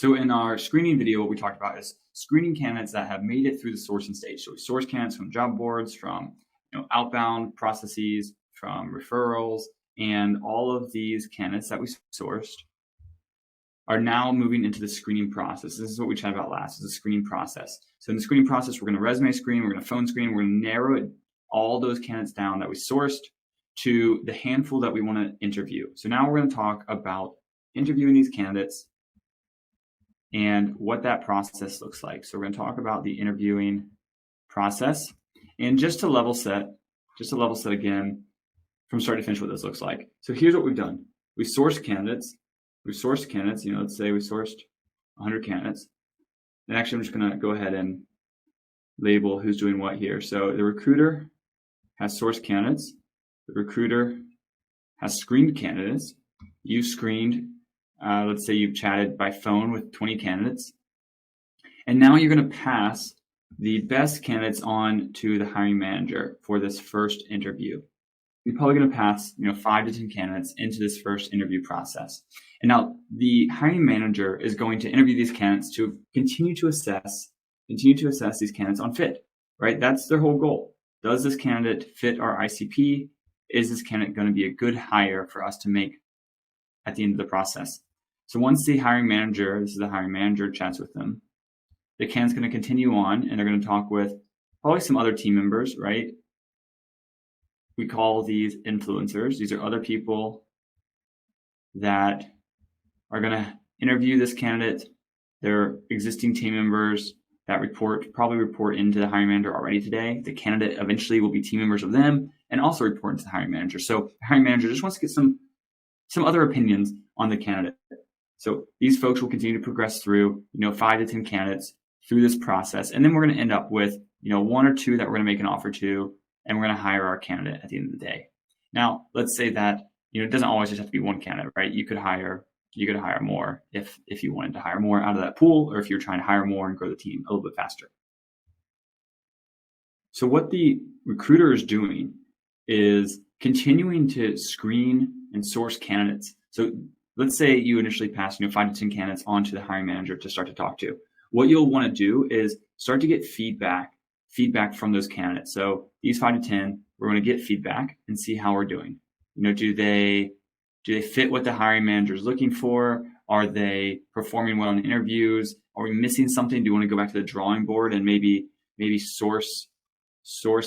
So in our screening video, what we talked about is screening candidates that have made it through the sourcing stage. So we source candidates from job boards, from outbound processes, from referrals, and all of these candidates that we sourced are now moving into the screening process. This is what we chatted about last, is the screening process. So in the screening process, we're going to resume screen, we're going to phone screen, we're going to narrow all those candidates down that we sourced to the handful that we want to interview. So now we're going to talk about interviewing these candidates and what that process looks like. So we're going to talk about the interviewing process, and just to level set again from start to finish what this looks like. So here's what we've done. We sourced candidates. Let's say we sourced 100 candidates. And actually, I'm just going to go ahead and label who's doing what here. So the recruiter has sourced candidates. The recruiter has screened candidates. You screened, let's say you've chatted by phone with 20 candidates. And now you're going to pass the best candidates on to the hiring manager for this first interview. You're probably going to pass 5 to 10 candidates into this first interview process. And now the hiring manager is going to interview these candidates to continue to assess these candidates on fit, right? That's their whole goal. Does this candidate fit our ICP? Is this candidate going to be a good hire for us to make at the end of the process? So once the hiring manager, this is the hiring manager, chats with them, the candidate's going to continue on and they're going to talk with probably some other team members, right? We call these influencers. These are other people that are going to interview this candidate. They're existing team members that probably report into the hiring manager already today. The candidate eventually will be team members of them and also report into the hiring manager. So the hiring manager just wants to get some other opinions on the candidate. So these folks will continue to progress through 5 to 10 candidates through this process. And then we're going to end up with 1 or 2 that we're going to make an offer to, and we're going to hire our candidate at the end of the day. Now, let's say that it doesn't always just have to be one candidate, right? You could hire more if you wanted to hire more out of that pool, or if you're trying to hire more and grow the team a little bit faster. So what the recruiter is doing is continuing to screen and source candidates. So let's say you initially pass 5 to 10 candidates on to the hiring manager to start to talk to. What you'll want to do is start to get feedback from those candidates. So these 5 to 10, we're going to get feedback and see how we're doing. Do they fit what the hiring manager is looking for? Are they performing well in the interviews? Are we missing something? Do you want to go back to the drawing board and maybe source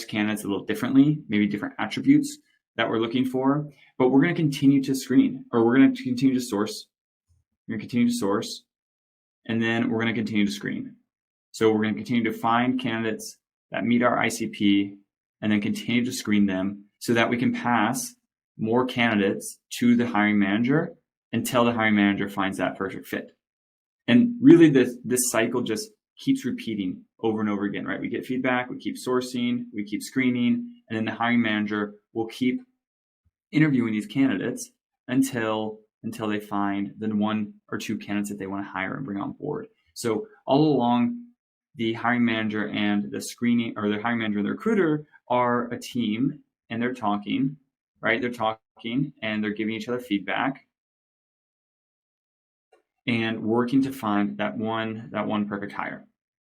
candidates a little differently, maybe different attributes that we're looking for? But we're going to continue to screen, or we're going to continue to source. We're going to continue to source, and then we're going to continue to screen. So we're going to continue to find candidates that meet our ICP and then continue to screen them so that we can pass more candidates to the hiring manager until the hiring manager finds that perfect fit. And really this cycle just keeps repeating over and over again, right? We get feedback, we keep sourcing, we keep screening, and then the hiring manager will keep interviewing these candidates until they find the 1 or 2 candidates that they want to hire and bring on board. So all along, the hiring manager and the hiring manager and the recruiter are a team, and they're talking, right? They're talking and they're giving each other feedback and working to find that one perfect hire.